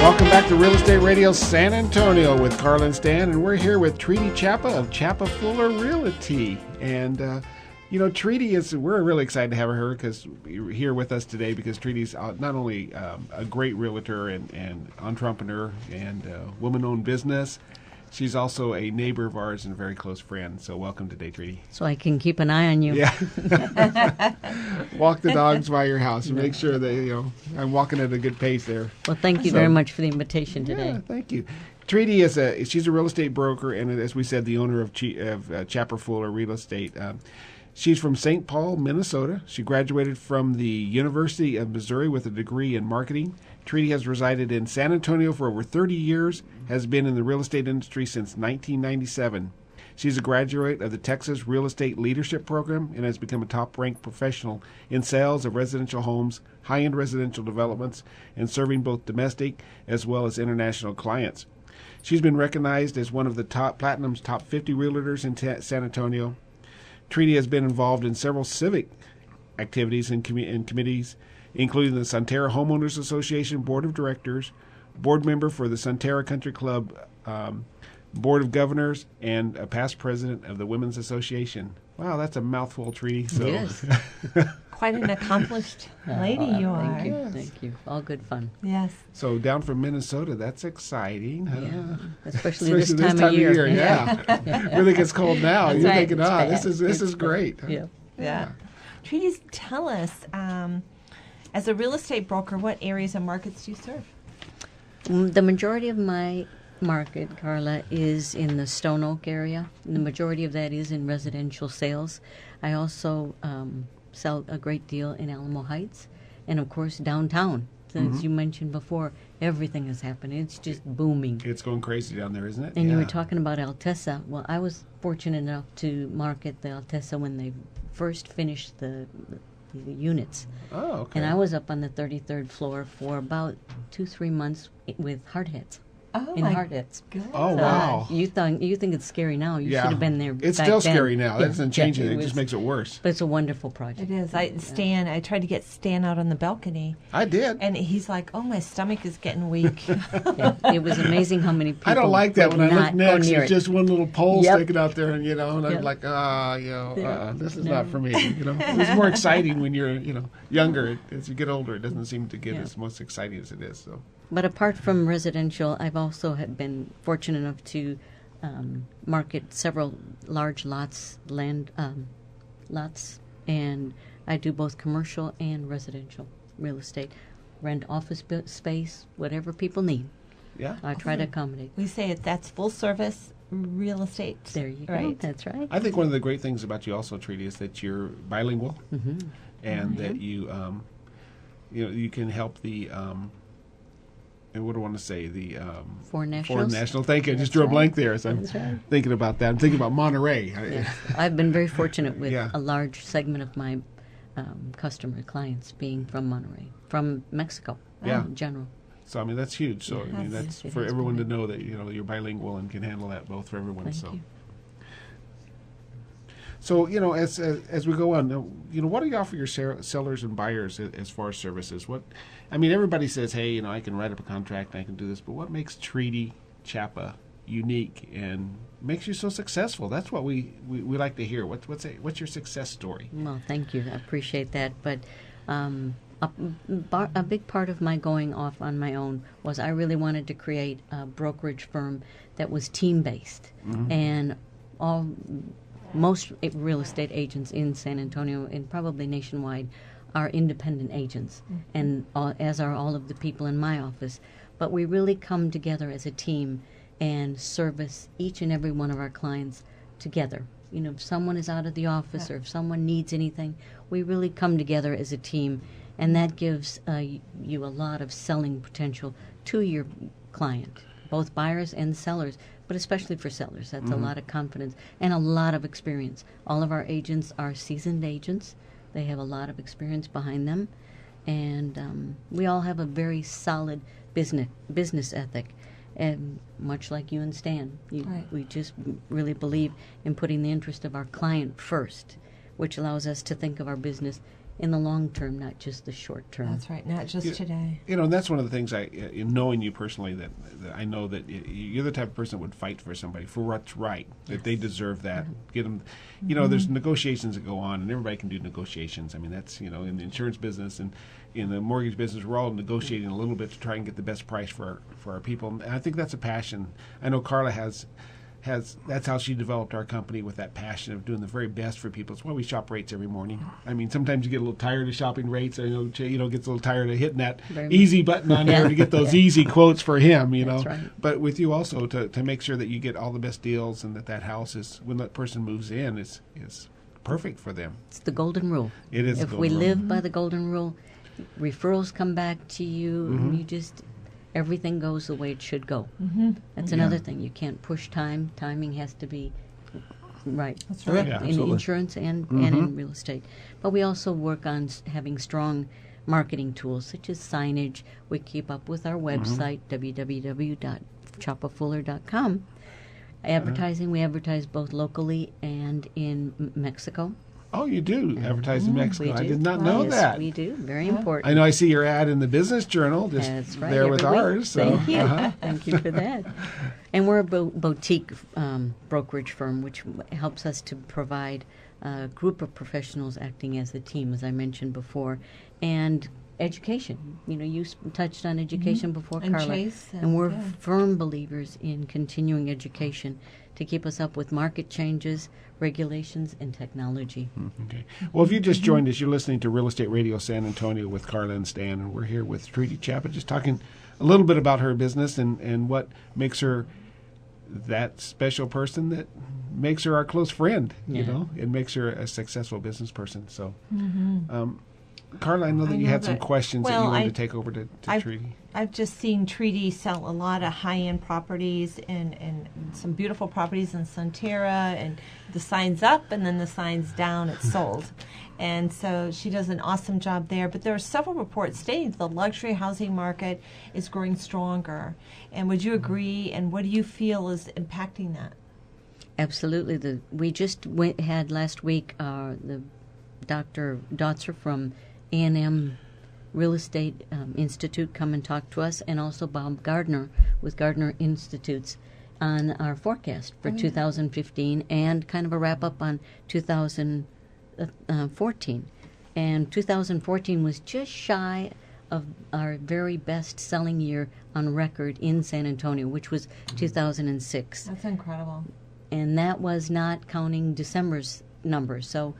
Welcome back to Real Estate Radio San Antonio with Karla and Stan, and we're here with Treaty Chapa of Chapa Fuller Realty. And, Treaty we're really excited to have her because here with us today because Treaty's not only a great realtor and entrepreneur and woman-owned business, she's also a neighbor of ours and a very close friend. So welcome today, Treaty. So I can keep an eye on you. Yeah. Walk the dogs by your house and make sure that, I'm walking at a good pace there. Well, thank you very much for the invitation today. Yeah, thank you. Treaty she's a real estate broker and, as we said, the owner of Chapa Fuller Real Estate. She's from St. Paul, Minnesota. She graduated from the University of Missouri with a degree in marketing. Treaty has resided in San Antonio for over 30 years, has been in the real estate industry since 1997. She's a graduate of the Texas Real Estate Leadership Program and has become a top-ranked professional in sales of residential homes, high-end residential developments, and serving both domestic as well as international clients. She's been recognized as one of the Platinum's top 50 realtors in San Antonio. Treaty has been involved in several civic activities and committees, including the Sonterra Homeowners Association Board of Directors, board member for the Sonterra Country Club Board of Governors, and a past president of the Women's Association. Wow, that's a mouthful, Treaty. So. It is. Quite an accomplished lady you are. Thank you. Yes. Thank you. All good fun. Yes. So down from Minnesota, that's exciting. Huh? Yeah. Especially this time of year. Yeah. Really gets cold now. That's You're right. thinking, this is great. Yeah. Yeah. Treaties, tell us, as a real estate broker, what areas and markets do you serve? The majority of my market, Karla, is in the Stone Oak area. The majority of that is in residential sales. I also sell a great deal in Alamo Heights and, of course, downtown. As you mentioned before, everything is happening. It's just booming. It's going crazy down there, isn't it? And you were talking about Altessa. Well, I was fortunate enough to market the Altessa when they first finished the units. Oh, okay. And I was up on the 33rd floor for about 2-3 months with hard hits. Oh, in hard hits. Good. Oh, So wow. you think it's scary now. You should have been there. It's back still then. scary now. That doesn't change it. It was- just makes it worse. But it's a wonderful project. It is. I tried to get Stan out on the balcony, I did. and he's like, "Oh, my stomach is getting weak." Yeah, it was amazing how many people. I don't like that would when I look not go next. near It's it. just one little pole Yep. sticking out there, and and I'm Yep. like, this is No. not for me. It's more exciting when you're, younger. As you get older, it doesn't seem to get Yeah. as most exciting as it is. So. But apart from residential, I've also been fortunate enough to market several large lots, and I do both commercial and residential real estate. Rent office space, whatever people need. Yeah. I try to accommodate. We say that's full service real estate. There you go. Right. That's right. I think one of the great things about you also, Treaty, is that you're bilingual, and that you, you can help the. And what do I want to say? The Foreign nationals. foreign national. Thank you. I just drew a blank there. So I'm That's right. thinking about that. I'm thinking about Monterey. Yes. I've been very fortunate with Yeah. a large segment of my clients being from Monterey, from Mexico Yeah. in general. So I mean that's huge. So I mean Yes. that's It for is everyone to great. know that you're bilingual and can handle that both for everyone. Thank so. you. So as we go on, what do you offer your sellers and buyers as far as services? Everybody says, hey, I can write up a contract, and I can do this, but what makes Treaty Chapa unique and makes you so successful? That's what we like to hear. What's your success story? Well, thank you. I appreciate that. But a big part of my going off on my own was I really wanted to create a brokerage firm that was team-based. And most real estate agents in San Antonio and probably nationwide are independent agents, and as are all of the people in my office. But we really come together as a team and service each and every one of our clients together. If someone is out of the office or if someone needs anything, we really come together as a team, and that gives you a lot of selling potential to your client, both buyers and sellers, but especially for sellers. That's a lot of confidence and a lot of experience. All of our agents are seasoned agents. They have a lot of experience behind them, and we all have a very solid business ethic. And much like you and Stan, Right. we just really believe in putting the interest of our client first, which allows us to think of our business in the long term, not just the short term. That's right, not just today. And that's one of the things in knowing you personally, that I know that you're the type of person that would fight for somebody for what's right, that they deserve that. Get them, there's negotiations that go on, and everybody can do negotiations. I mean, that's, in the insurance business and in the mortgage business, we're all negotiating a little bit to try and get the best price for our people. And I think that's a passion. I know Karla has that's how she developed our company, with that passion of doing the very best for people. It's why we shop rates every morning. I mean, sometimes you get a little tired of shopping rates. I know gets a little tired of hitting that easy button on there to get those easy quotes for him, That's right. But with you also to make sure that you get all the best deals, and that house is, when that person moves in, is perfect for them. It's the golden rule. It is. If we live by the golden rule, referrals come back to you, and you just... everything goes the way it should go. That's another thing. You can't push time. Timing has to be right. That's right. Yeah, in absolutely. insurance and in real estate. But we also work on having strong marketing tools, such as signage. We keep up with our website, www.chapafuller.com. Advertising, we advertise both locally and in Mexico. Oh, you do advertise in Mexico. We do. I did not know Yes, that. we do. Very important. I know I see your ad in the Business Journal, just That's right. there with every week. ours. So, Thank you. Thank you for that. And we're a boutique brokerage firm, which helps us to provide a group of professionals acting as a team, as I mentioned before, and education. You touched on education before, And Karla. Chase, And we're yeah. firm believers in continuing education to keep us up with market changes, regulations, and technology. Okay. Well, if you just joined us, you're listening to Real Estate Radio San Antonio with Karla and Stan, and we're here with Trudy Chapa, just talking a little bit about her business and what makes her that special person that makes her our close friend. It makes her a successful business person. So, Karla, I know that you had some questions that you wanted to take over to Trudy. I've just seen Treaty sell a lot of high-end properties and some beautiful properties in Sonterra, and the sign's up and then the sign's down, it's sold. And so she does an awesome job there. But there are several reports stating the luxury housing market is growing stronger. And would you agree, and what do you feel is impacting that? Absolutely. We just had last week the Dr. Dotzer from A&M Real Estate Institute come and talk to us, and also Bob Gardner with Gardner Institutes on our forecast for 2015 and kind of a wrap-up on 2014. And 2014 was just shy of our very best-selling year on record in San Antonio, which was 2006. That's incredible. And that was not counting December's numbers. So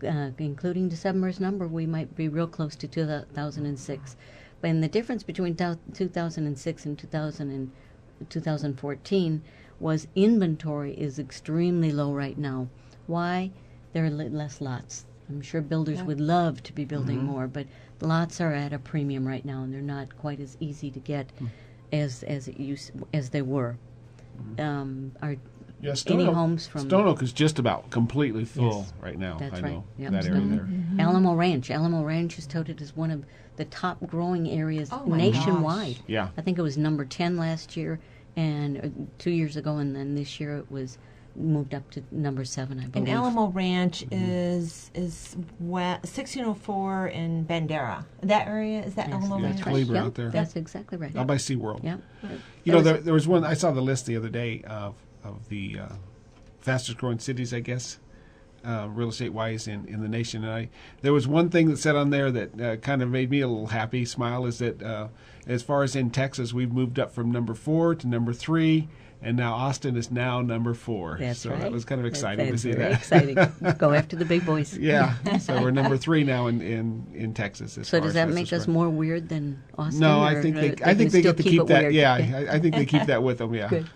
including December's number, we might be real close to 2006. And the difference between 2006 and 2014 was inventory is extremely low right now. Why? There are less lots. I'm sure builders would love to be building more, but lots are at a premium right now, and they're not quite as easy to get as they were. Any homes from Stone Oak is just about completely full right now. That's I right. know Yep. that area there. Alamo Ranch. Alamo Ranch is touted as one of the top growing areas nationwide. Gosh. Yeah. I think it was number 10 last year, and 2 years ago, and then this year it was moved up to number 7, I believe. And Alamo Ranch is 1604 in Bandera. That area, is that Yes, Alamo that's Ranch? right. Cleaver Yep, out there. that's exactly right. Out by SeaWorld. Yep. There was one, I saw the list the other day of the fastest growing cities, I guess, real estate wise in the nation. And there was one thing that said on there that kind of made me a little happy, smile, is that as far as in Texas, we've moved up from number 4 to number 3, and now Austin is now number 4. That's so right. that was kind of exciting That's to see very that. exciting. Go after the big boys. Yeah, so we're number 3 now in Texas. So does that make us more weird than Austin? No, or I think they can get still to keep it that. weird? Yeah, I think they keep that with them. Yeah. Good.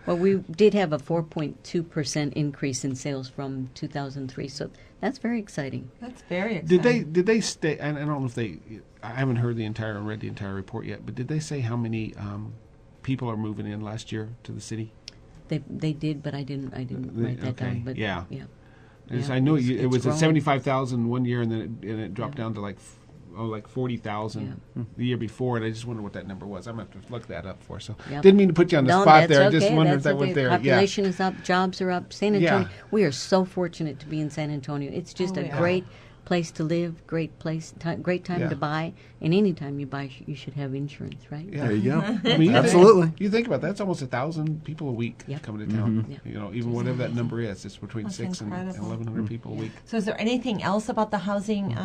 Well, we did have a 4.2% increase in sales from 2003, so that's very exciting. That's very exciting. Did they stay? And I don't know if I haven't read the entire report yet. But did they say how many people are moving in last year to the city? They did, but I didn't write that down. But yeah. Yeah, I know it was growing. at 75,000 one year, and then it dropped down to like 40,000 the year before, and I just wonder what that number was. I'm gonna have to look that up for. So didn't mean to put you on the spot there. I just wondered if that was there. Population is up, jobs are up. San Antonio. Yeah. We are so fortunate to be in San Antonio. It's just a great place to live, great place, great time Yeah. to buy, and any time you buy, you should have insurance, right? Yeah. There you go. I mean, Absolutely. You think about that, that's almost 1,000 people a week Yep. coming to town. Yep. You know, even whatever that number is, it's between That's 600 and incredible. 1,100 people a week. So is there anything else about the housing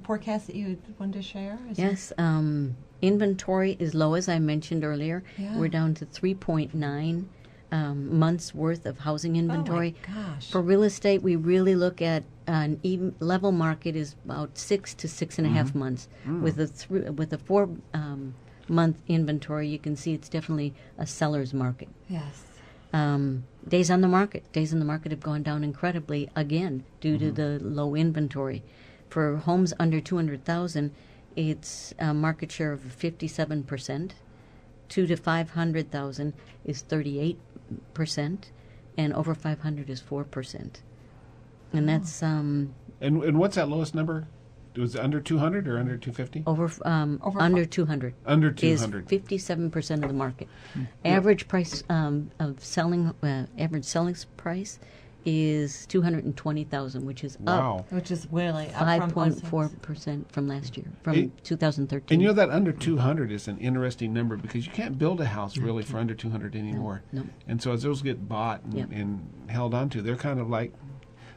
forecast that you wanted to share? Yes, inventory is low, as I mentioned earlier. Yeah. We're down to 3.9 months worth of housing inventory. Oh my gosh. For real estate, we really look at an even level market is about 6 to 6.5 months. With a 4 month inventory, you can see it's definitely a seller's market. Yes. Days on the market have gone down incredibly again due to the low inventory. For homes under 200,000, it's a market share of 57%. 2 to 500,000 is 38%, and over 500 is 4%. And that's And what's that lowest number? Was it under 200 or under 250? under 200. Under Is 200. 57% of the market. Average price of selling, average selling price is 220,000, which is up Wow. Which is really up from 5.4% from last year, from It- 2013. And you know that under 200 is an interesting number because you can't build a house really for under 200 anymore. No. And so as those get bought and, Yep. and held onto, they're kind of like,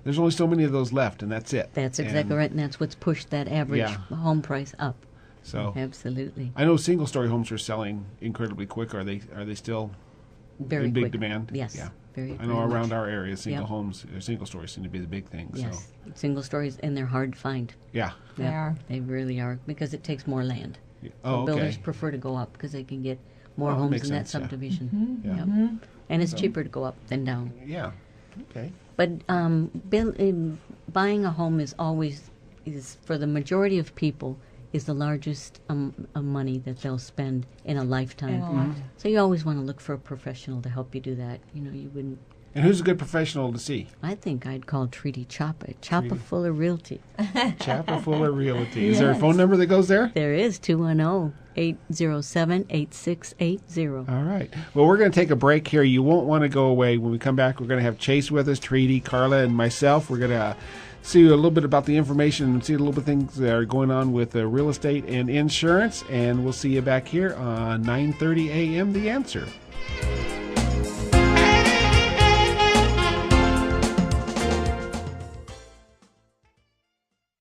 there's only so many of those left, and that's it. That's exactly right, and that's what's pushed that average Yeah. home price up. So Absolutely. I know single-story homes are selling incredibly quick. Are they still Very in big quick. demand? Yes. Yeah. Very, I know very around much. our area, single Yep. homes, or single stories seem to be the big thing. Yes. So Single stories, and they're hard to find. yeah. They Yep, are. They really are, because it takes more land. Oh, okay. Builders prefer to go up because they can get more Well, that homes makes in that sense, yeah. subdivision. Yeah. Yep. And it's So- cheaper to go up than down. Yeah. Okay. But buying a home is for the majority of people, is the largest of money that they'll spend in a lifetime. In a lifetime. So you always want to look for a professional to help you do that. You know, you wouldn't. And who's a good professional to see? I think I'd call Treaty Choppa. Choppa Fuller Realty. Chapel Fuller Realty. Is there a phone number that goes there? There is 210-807-8680. All right. Well, we're going to take a break here. You won't want to go away. When we come back, we're going to have Chase with us, Treaty, Karla, and myself. We're going to see a little bit about the information and see a little bit of things that are going on with real estate and insurance. And we'll see you back here on 9:30 a.m. The Answer.